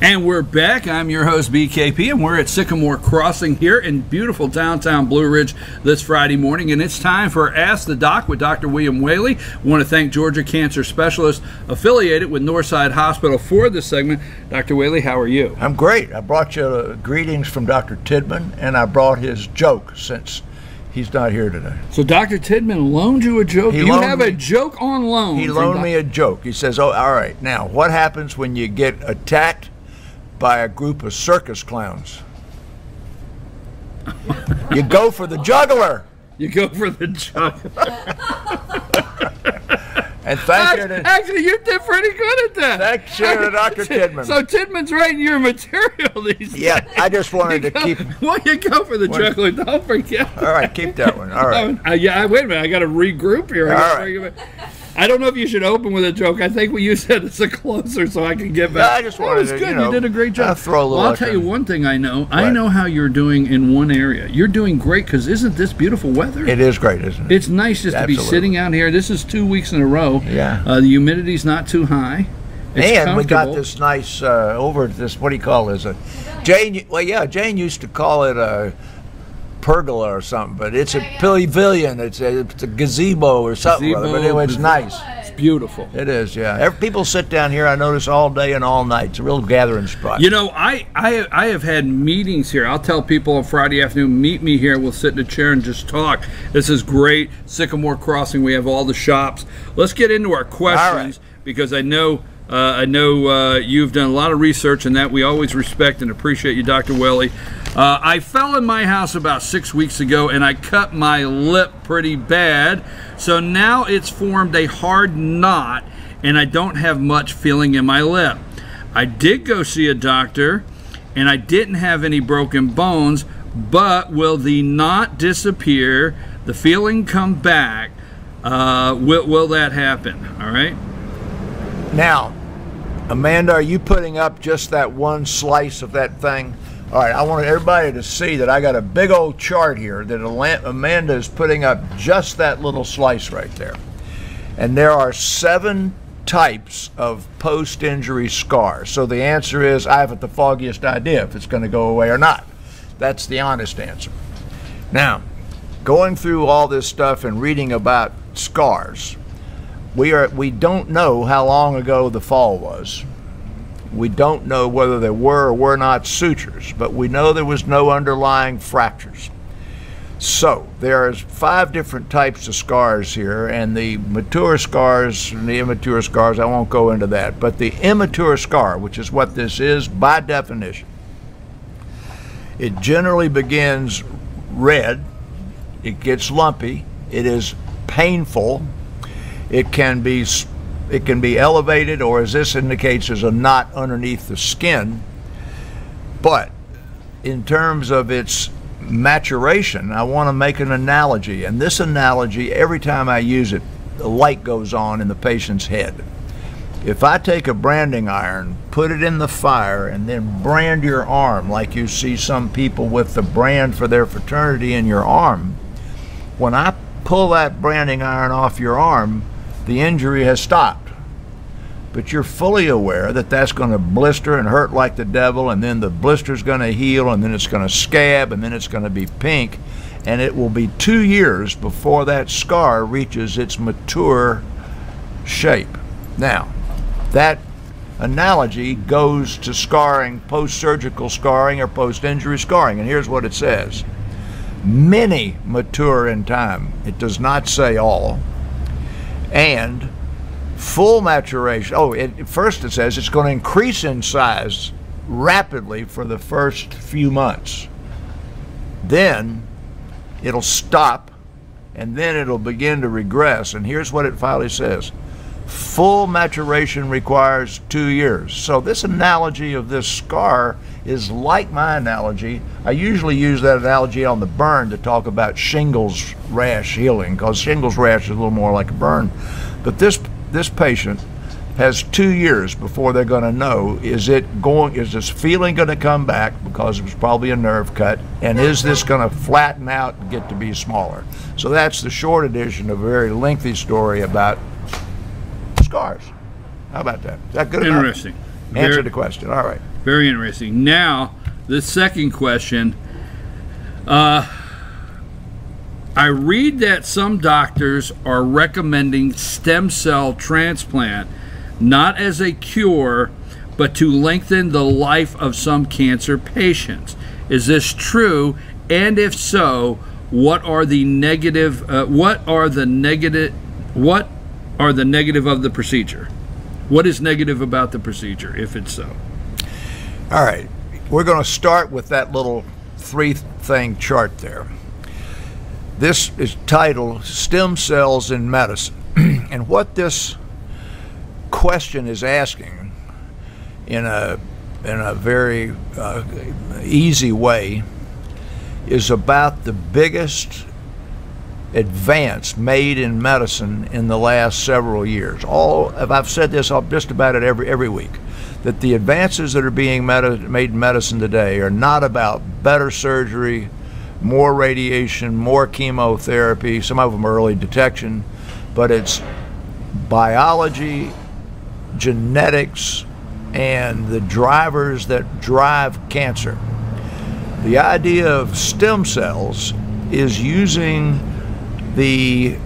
And we're back. I'm your host, BKP, and we're at Sycamore Crossing here in beautiful downtown Blue Ridge this Friday morning. And it's time for Ask the Doc with Dr. William Whaley. I want to thank Georgia Cancer Specialist affiliated with Northside Hospital for this segment. Dr. Whaley, how are you? I'm great. I brought you greetings from Dr. Tidman, and I brought his joke since he's not here today. So Dr. Tidman loaned you a joke? You have a joke on loan. He loaned me a joke. He says, oh, all right, now, what happens when you get attacked by a group of circus clowns? You go for the juggler. You go for the juggler. And thank you to, actually, you did pretty good at that. Thanks to Dr. Tidman. So Tidman's writing your material these days. Yeah, I just wanted to keep. Well, you go for the juggler. Don't forget. All right, keep that one. All right. Yeah, wait a minute. I got to regroup here. All right. I don't know if you should open with a joke. I think what you said is a closer, so I can get back. I just wanted to, good. You did a great job. I'll tell you one thing I know. What? I know how you're doing in one area. You're doing great because isn't this beautiful weather? It is great, isn't it? It's nice just to be sitting out here. This is 2 weeks in a row. Yeah. The humidity's not too high. And we got this nice over this. What do you call this? Jane. Well, yeah, Jane used to call it a pergola or something, but it's a pavilion. It's a gazebo or something. But anyway, it's nice. It's beautiful. It is, yeah. People sit down here, I notice, all day and all night. It's a real gathering spot. You know, I have had meetings here. I'll tell people on Friday afternoon, meet me here. We'll sit in a chair and just talk. This is great. Sycamore Crossing. We have all the shops. Let's get into our questions because I know you've done a lot of research in that. We always respect and appreciate you, Dr. Whaley. I fell in my house about 6 weeks ago, and I cut my lip pretty bad. So now it's formed a hard knot, and I don't have much feeling in my lip. I did go see a doctor, and I didn't have any broken bones, but will the knot disappear, the feeling come back? Will that happen? All right? Now, Amanda, are you putting up just that one slice of that thing? All right, I want everybody to see that I got a big old chart here that Amanda is putting up just that little slice right there. And there are 7 types of post-injury scars. So the answer is I haven't the foggiest idea if it's going to go away or not. That's the honest answer. Now, going through all this stuff and reading about scars, we don't know how long ago the fall was. We don't know whether there were or were not sutures, but we know there was no underlying fractures. So there's 5 different types of scars here, and the mature scars and the immature scars, I won't go into that. But the immature scar, which is what this is by definition, it generally begins red, it gets lumpy, it is painful, it can be elevated, or as this indicates, there's a knot underneath the skin. But in terms of its maturation, I want to make an analogy. And this analogy, every time I use it, the light goes on in the patient's head. If I take a branding iron, put it in the fire, and then brand your arm, like you see some people with the brand for their fraternity in your arm, when I pull that branding iron off your arm, the injury has stopped. But you're fully aware that that's going to blister and hurt like the devil, and then the blister's going to heal, and then it's going to scab, and then it's going to be pink, and it will be 2 years before that scar reaches its mature shape. Now, that analogy goes to scarring, post-surgical scarring or post-injury scarring, and here's what it says. Many mature in time. It does not say all. And full maturation, first it says it's going to increase in size rapidly for the first few months. Then it'll stop, and then it'll begin to regress. And here's what it finally says. Full maturation requires 2 years. So this analogy of this scar is like my analogy. I usually use that analogy on the burn to talk about shingles rash healing, because shingles rash is a little more like a burn. But this patient has 2 years before they're going to know, is this feeling going to come back because it was probably a nerve cut, and is this going to flatten out and get to be smaller? So that's the short edition of a very lengthy story about scars. How about that? Is that good enough? Interesting. Answer the question. All right. Very interesting. Now, the second question. I read that some doctors are recommending stem cell transplant, not as a cure, but to lengthen the life of some cancer patients. Is this true? And if so, what are the negative of the procedure? What is negative about the procedure, if it's so? All right, we're going to start with that little three-thing chart there. This is titled Stem Cells in Medicine. And what this question is asking in a very easy way is about the biggest advance made in medicine in the last several years. I've said this just about it every week, that the advances that are being made in medicine today are not about better surgery, more radiation, more chemotherapy, some of them early detection, but it's biology, genetics, and the drivers that drive cancer. The idea of stem cells is using the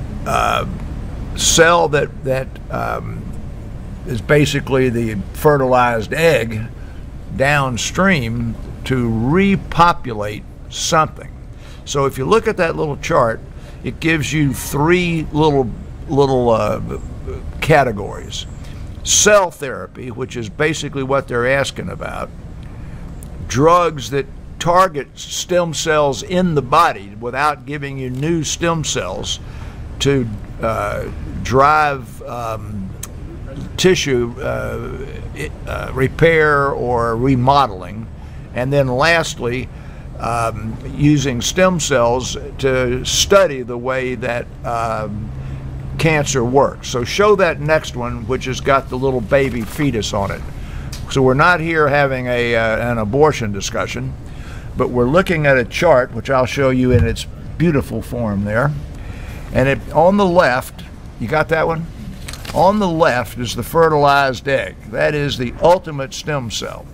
cell that is basically the fertilized egg downstream to repopulate something. So if you look at that little chart, it gives you three little categories. Cell therapy, which is basically what they're asking about. Drugs that target stem cells in the body without giving you new stem cells to drive tissue repair or remodeling. And then lastly, using stem cells to study the way that cancer works. So show that next one, which has got the little baby fetus on it. So we're not here having an abortion discussion, but we're looking at a chart, which I'll show you in its beautiful form there. And on the left, you got that one? On the left is the fertilized egg. That is the ultimate stem cell.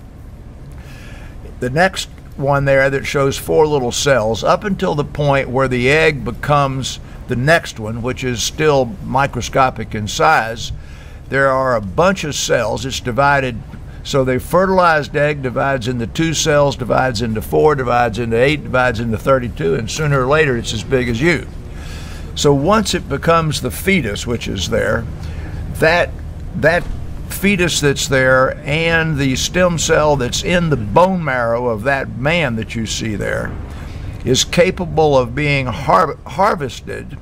The next one there that shows four little cells up until the point where the egg becomes the next one, which is still microscopic in size. There are a bunch of cells. It's divided, so the fertilized egg divides into 2 cells, divides into 4, divides into 8, divides into 32, and sooner or later it's as big as you. So once it becomes the fetus, which is there, that fetus that's there and the stem cell that's in the bone marrow of that man that you see there is capable of being harvested,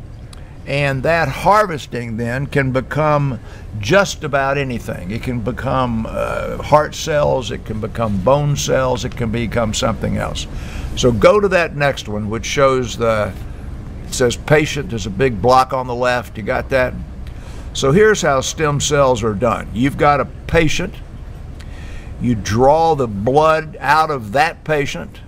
and that harvesting then can become just about anything. It can become heart cells, it can become bone cells, it can become something else. So go to that next one, which shows it says patient. There's a big block on the left. You got that? So here's how stem cells are done. You've got a patient. You draw the blood out of that patient.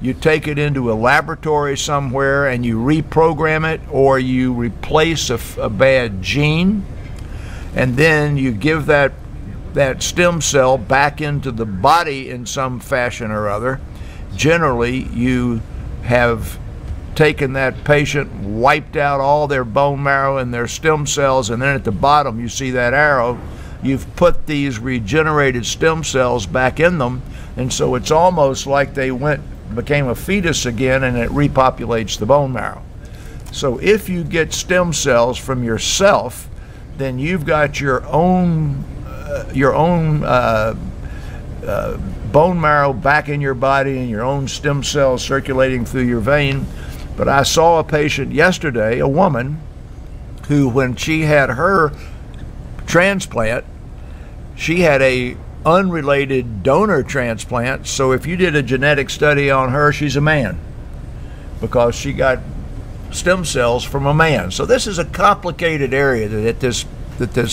You take it into a laboratory somewhere and you reprogram it, or you replace a bad gene, and then you give that stem cell back into the body in some fashion or other. Generally, you have taken that patient, wiped out all their bone marrow and their stem cells, and then at the bottom you see that arrow. You've put these regenerated stem cells back in them, and so it's almost like they became a fetus again, and it repopulates the bone marrow. So if you get stem cells from yourself, then you've got your own bone marrow back in your body and your own stem cells circulating through your vein. But I saw a patient yesterday, a woman, who when she had her transplant, she had a unrelated donor transplant. So if you did a genetic study on her, she's a man, because she got stem cells from a man. So this is a complicated area that this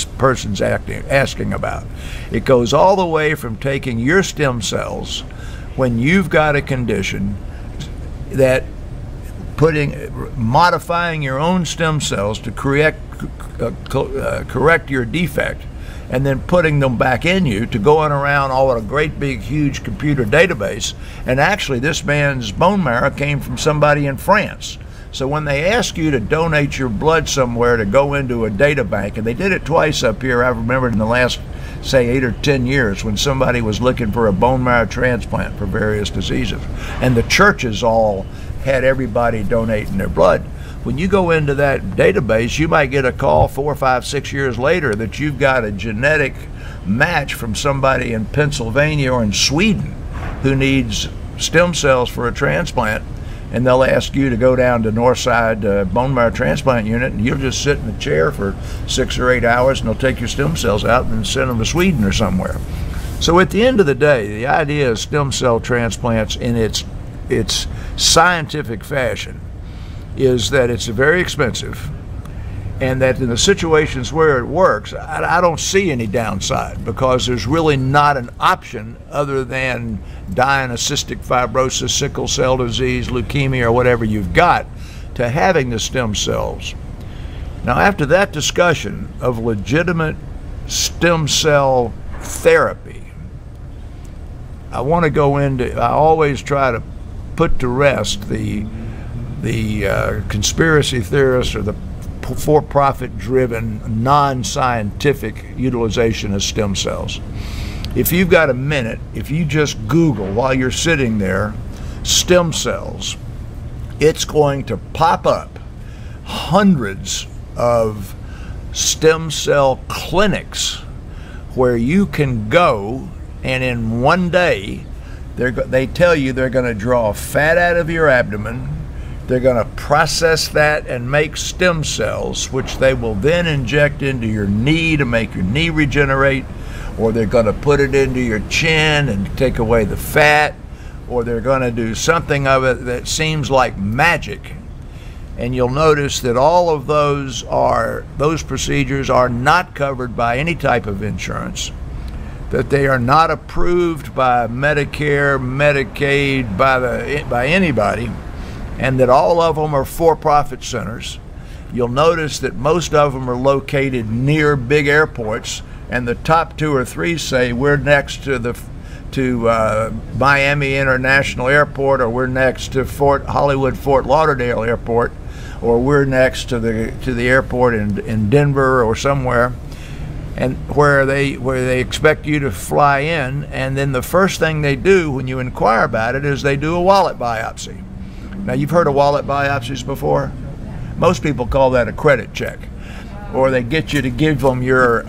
person's asking about. It goes all the way from taking your stem cells when you've got a condition, that modifying your own stem cells to correct your defect, and then putting them back in you to going around all in a great big huge computer database. And actually this man's bone marrow came from somebody in France. So when they ask you to donate your blood somewhere to go into a data bank, and they did it twice up here, I remember in the last, say, 8 or 10 years, when somebody was looking for a bone marrow transplant for various diseases, and the churches all had everybody donating their blood. When you go into that database, you might get a call 4, 5, 6 years later that you've got a genetic match from somebody in Pennsylvania or in Sweden who needs stem cells for a transplant, and they'll ask you to go down to Northside bone marrow transplant unit, and you'll just sit in the chair for 6 or 8 hours, and they'll take your stem cells out and send them to Sweden or somewhere. So at the end of the day, the idea of stem cell transplants in its scientific fashion is that it's very expensive, and that in the situations where it works, I don't see any downside, because there's really not an option other than dying of cystic fibrosis, sickle cell disease, leukemia, or whatever you've got, to having the stem cells. Now, after that discussion of legitimate stem cell therapy, I want to go into, I always try to put to rest the conspiracy theorists or the for-profit driven, non-scientific utilization of stem cells. If you've got a minute, if you just Google while you're sitting there stem cells, it's going to pop up hundreds of stem cell clinics where you can go, and in one day they tell you they're going to draw fat out of your abdomen. They're going to process that and make stem cells, which they will then inject into your knee to make your knee regenerate, or they're going to put it into your chin and take away the fat, or they're going to do something of it that seems like magic. And you'll notice that all of those procedures are not covered by any type of insurance, that they are not approved by Medicare, Medicaid, by anybody, and that all of them are for-profit centers. You'll notice that most of them are located near big airports, and the top 2 or 3 say we're next to Miami International Airport, or we're next to Hollywood Fort Lauderdale Airport, or we're next to the airport in Denver or somewhere, and where they expect you to fly in. And then the first thing they do when you inquire about it is they do a wallet biopsy. Now, you've heard of wallet biopsies before? Most people call that a credit check. Or they get you to give them your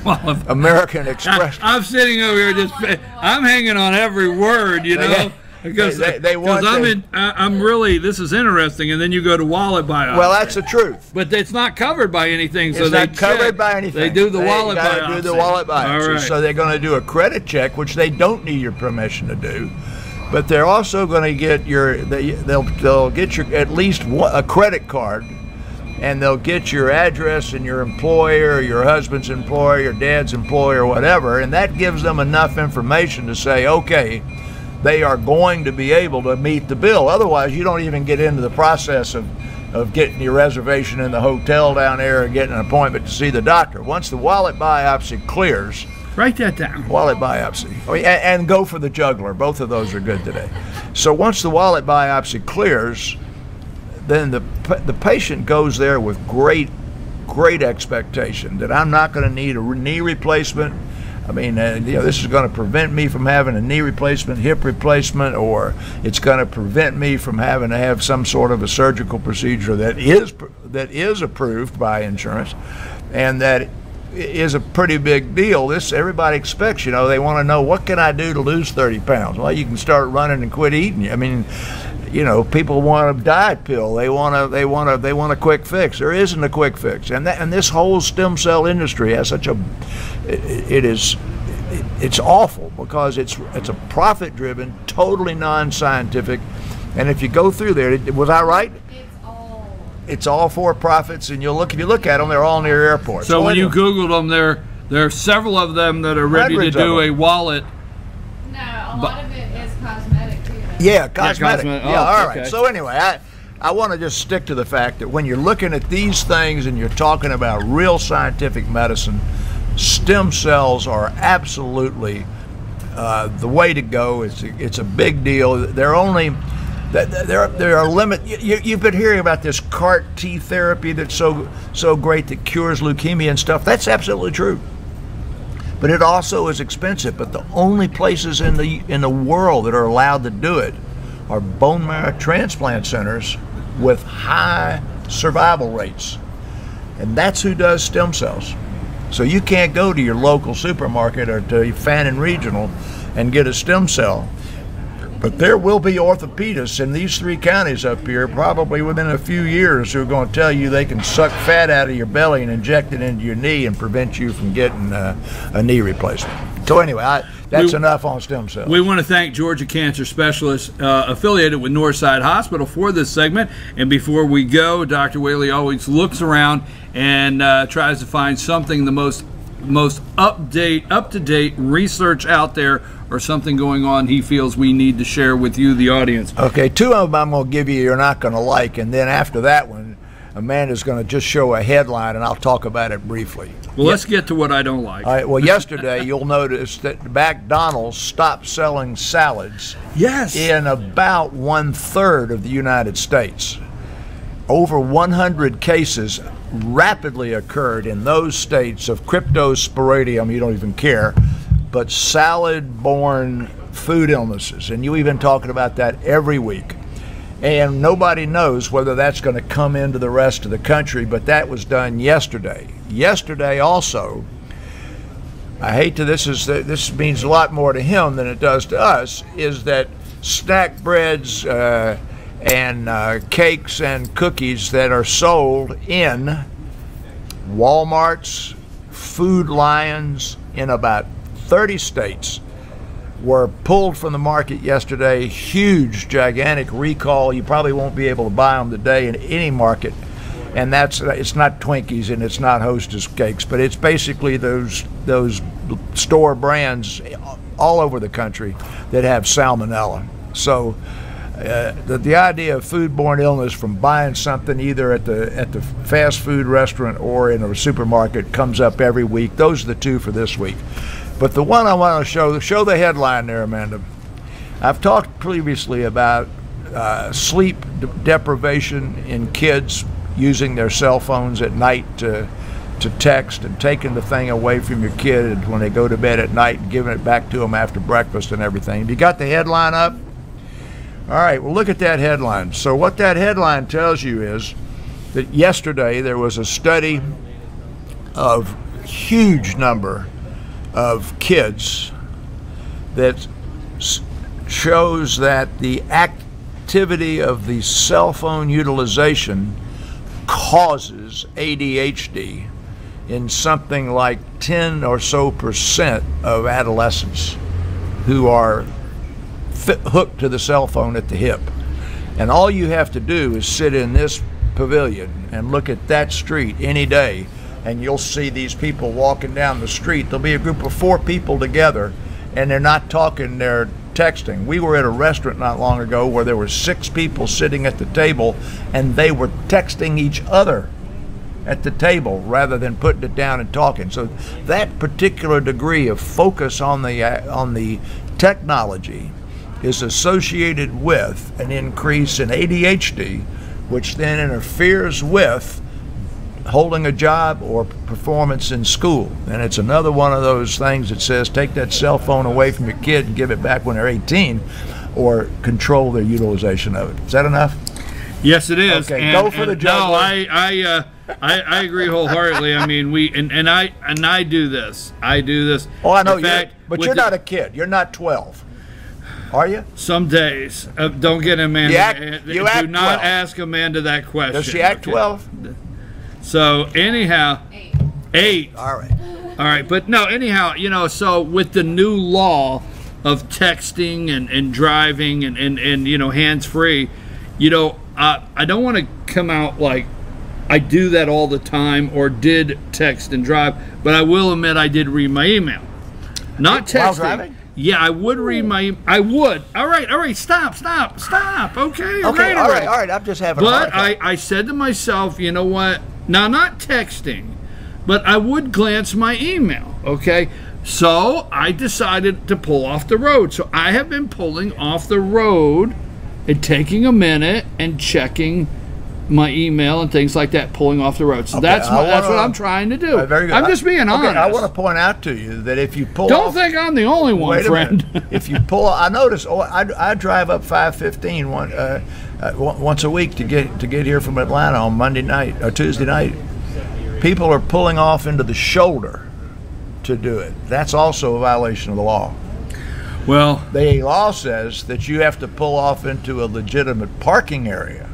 American Express. I'm sitting over here just, I'm hanging on every word, you know, because I'm really, this is interesting, and then you go to wallet biopsy. Well, that's the truth. But it's not covered by anything, so it's not covered by anything. They do the wallet biopsy. Do the wallet biopsy. All right. So they're going to do a credit check, which they don't need your permission to do. But they're also going to get they'll get your at least a credit card, and they'll get your address and your employer, your husband's employer, your dad's employer, or whatever, and that gives them enough information to say, okay, they are going to be able to meet the bill. Otherwise, you don't even get into the process of getting your reservation in the hotel down there and getting an appointment to see the doctor. Once the wallet biopsy clears, write that down. Wallet biopsy. And go for the jugular. Both of those are good today. So once the wallet biopsy clears, then the patient goes there with great expectation that I'm not going to need a knee replacement. I mean, this is going to prevent me from having a knee replacement, hip replacement, or it's going to prevent me from having to have some sort of a surgical procedure that is approved by insurance, and that is a pretty big deal. Everybody expects, they want to know, what can I do to lose 30 pounds? Well, you can start running and quit eating. I mean, people want a diet pill. They want a quick fix. There isn't a quick fix, and this whole stem cell industry has such a, it's awful, because it's a profit-driven, totally non-scientific, and if you go through there, was I right? It's all for profits, and if you look at them, they're all near airports. So when you Googled them, there are several of them that are ready to do a wallet. No, a lot of it is cosmetic too. Yeah, cosmetic. Yeah, all right. Okay. So anyway, I want to just stick to the fact that when you're looking at these things and you're talking about real scientific medicine, Stem cells are absolutely the way to go. It's a big deal. There are limits. You've been hearing about this CAR T therapy that's so great that cures leukemia and stuff. That's absolutely true. But it also is expensive. But the only places in the world that are allowed to do it are bone marrow transplant centers with high survival rates. And that's who does stem cells. So you can't go to your local supermarket or to Fannin Regional and get a stem cell. But there will be orthopedists in these 3 counties up here, probably within a few years, who are going to tell you they can suck fat out of your belly and inject it into your knee and prevent you from getting a knee replacement. So anyway, that's enough on stem cells. We want to thank Georgia Cancer Specialists affiliated with Northside Hospital for this segment. And before we go, Dr. Whaley always looks around and tries to find something, the most up-to-date research out there, or something going on he feels we need to share with you, the audience. Okay, 2 of them I'm going to give you're not going to like, and then after that one, Amanda's going to just show a headline, and I'll talk about it briefly. Well, let's get to what I don't like. All right, well, yesterday you'll notice that McDonald's stopped selling salads in about 1/3 of the United States. Over 100 cases rapidly occurred in those states of cryptosporidium, you don't even care, but salad-borne food illnesses. And you've been talking about that every week. And nobody knows whether that's going to come into the rest of the country, but that was done yesterday. Yesterday also, this means a lot more to him than it does to us, is that snack breads and cakes and cookies that are sold in Walmarts, Food Lions in about 30 states were pulled from the market yesterday. Huge, gigantic recall. You probably won't be able to buy them today in any market. And it's not Twinkies and it's not Hostess cakes, but it's basically those store brands all over the country that have salmonella. So the idea of foodborne illness from buying something either at the fast food restaurant or in a supermarket comes up every week. Those are the 2 for this week. But the one I want to show the headline there, Amanda. I've talked previously about sleep deprivation in kids using their cell phones at night to text, and taking the thing away from your kid when they go to bed at night and giving it back to them after breakfast and everything. Have you got the headline up? All right, well, look at that headline. So what that headline tells you is that yesterday there was a study of huge number of kids that shows that the activity of the cell phone utilization causes ADHD in something like 10 or so % of adolescents who are hooked to the cell phone at the hip. And all you have to do is sit in this pavilion and look at that street any day, and you'll see these people walking down the street. There'll be a group of 4 people together, and they're not talking, they're texting. We were at a restaurant not long ago where there were 6 people sitting at the table, and they were texting each other at the table rather than putting it down and talking. So that particular degree of focus on the technology is associated with an increase in ADHD, which then interferes with holding a job or performance in school. And it's another one of those things that says take that cell phone away from your kid and give it back when they're 18, or control their utilization of it. Is that enough? Yes, it is. Okay, go for the juggler. No, I agree wholeheartedly. I mean, I do this. I do this. Oh, I know. But you're not a kid. You're not 12. Are you? Some days. Don't get Amanda. You act do not 12. Ask Amanda that question. Does she act 12? So anyhow, 8. All right. All right. But no, anyhow, so with the new law of texting and driving and hands-free, I don't want to come out like I do that all the time or did text and drive, but I will admit I did read my email. Not texting. While driving? Yeah, I would read my. I would. All right. Stop. Okay. All right. I'm just having. But I said to myself, you know what? Now, not texting, but I would glance my email, okay? So I decided to pull off the road. So I have been pulling off the road and taking a minute and checking my email and things like that, pulling off the road. So that's what I'm trying to do. Very good. I'm just being honest. I want to point out to you that if you pull Don't off, think I'm the only one, wait friend. A minute. If you pull, I notice. I drive up 515 once a week to get here from Atlanta on Monday night or Tuesday night. People are pulling off into the shoulder to do it. That's also a violation of the law. Well, the law says that you have to pull off into a legitimate parking area,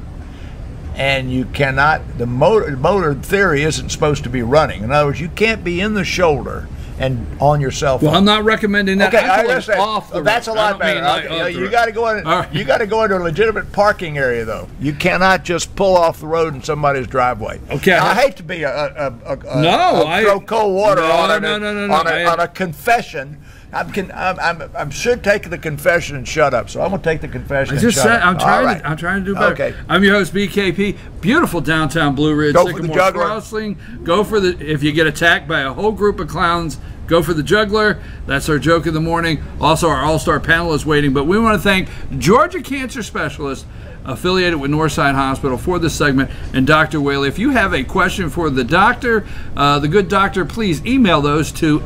and you cannot. The motor theory isn't supposed to be running. In other words, you can't be in the shoulder and on your cell phone. well, I'm not recommending that. Okay, I'm I understand. off the That's road. a lot better. You got to go in. Right. You got to go into a legitimate parking area, though. You cannot just pull off the road in somebody's driveway. Okay, I hate to be throw cold water on a confession. I should take the confession and shut up. So I'm going to take the confession. I'm trying to do better. Okay. I'm your host BKP. Beautiful downtown Blue Ridge. Go for the juggler. Crossing. Go for the. If you get attacked by a whole group of clowns, go for the juggler. That's our joke of the morning. Also, our all-star panel is waiting. But we want to thank Georgia Cancer Specialist, affiliated with Northside Hospital, for this segment, and Dr. Whaley. If you have a question for the doctor, the good doctor, please email those to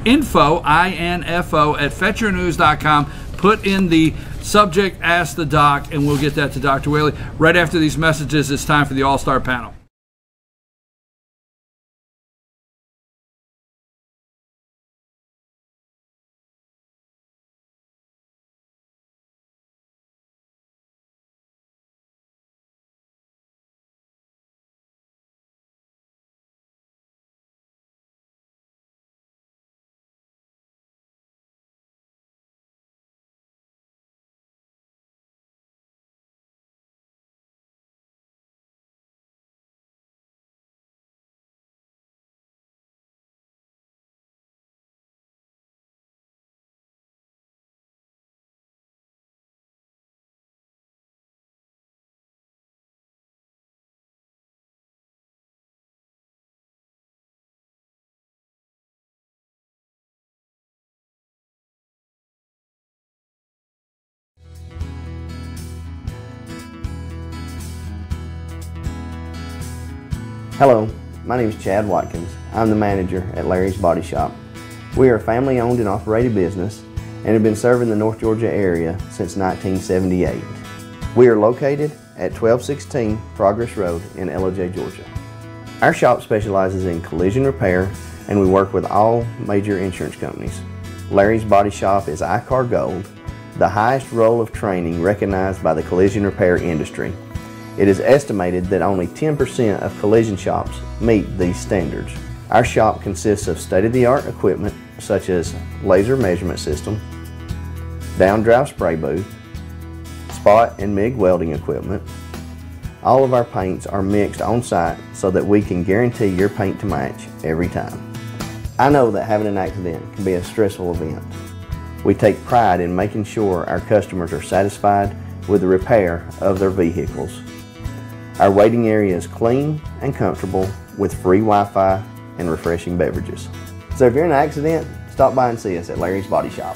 info @fetchernews.com. Put in the subject, ask the doc, and we'll get that to Dr. Whaley. Right after these messages, it's time for the all-star panel. Hello, my name is Chad Watkins. I'm the manager at Larry's Body Shop. We are a family-owned and operated business and have been serving the North Georgia area since 1978. We are located at 1216 Progress Road in LOJ, Georgia. Our shop specializes in collision repair, and we work with all major insurance companies. Larry's Body Shop is ICAR Gold, the highest role of training recognized by the collision repair industry. It is estimated that only 10% of collision shops meet these standards. Our shop consists of state-of-the-art equipment such as laser measurement system, down-drive spray booth, spot and MIG welding equipment. All of our paints are mixed on site so that we can guarantee your paint to match every time. I know that having an accident can be a stressful event. We take pride in making sure our customers are satisfied with the repair of their vehicles. Our waiting area is clean and comfortable with free Wi-Fi and refreshing beverages. So if you're in an accident, stop by and see us at Larry's Body Shop.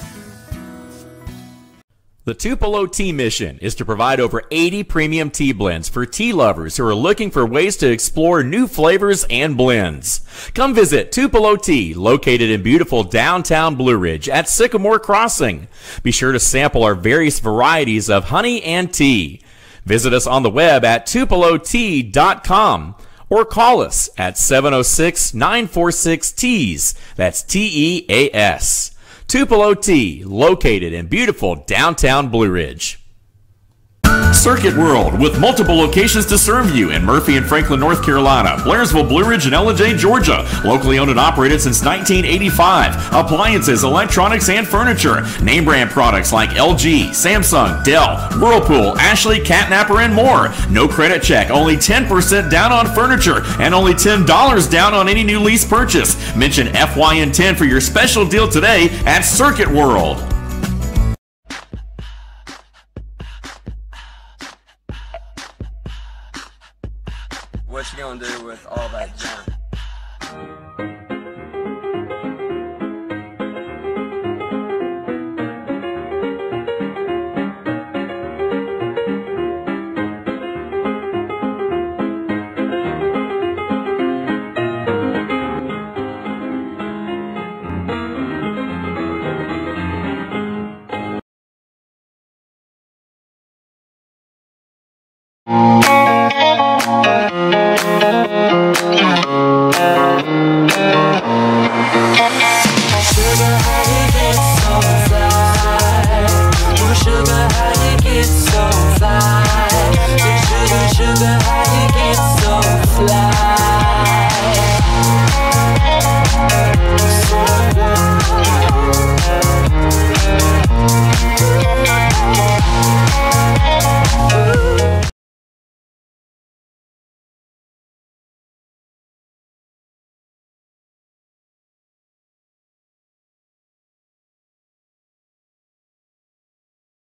The Tupelo Tea mission is to provide over 80 premium tea blends for tea lovers who are looking for ways to explore new flavors and blends. Come visit Tupelo Tea, located in beautiful downtown Blue Ridge at Sycamore Crossing. Be sure to sample our various varieties of honey and tea. Visit us on the web at tupelotea.com or call us at 706-946-TEAS. That's TEAS. Tupelo Tea, located in beautiful downtown Blue Ridge. Circuit World, with multiple locations to serve you in Murphy and Franklin, North Carolina, Blairsville, Blue Ridge, and LJ, Georgia. Locally owned and operated since 1985. Appliances, electronics, and furniture. Name brand products like LG, Samsung, Dell, Whirlpool, Ashley, Catnapper, and more. No credit check, only 10% down on furniture, and only $10 down on any new lease purchase. Mention FYN10 for your special deal today at Circuit World. What you gonna do with all that junk? Sugar, how you get so fly?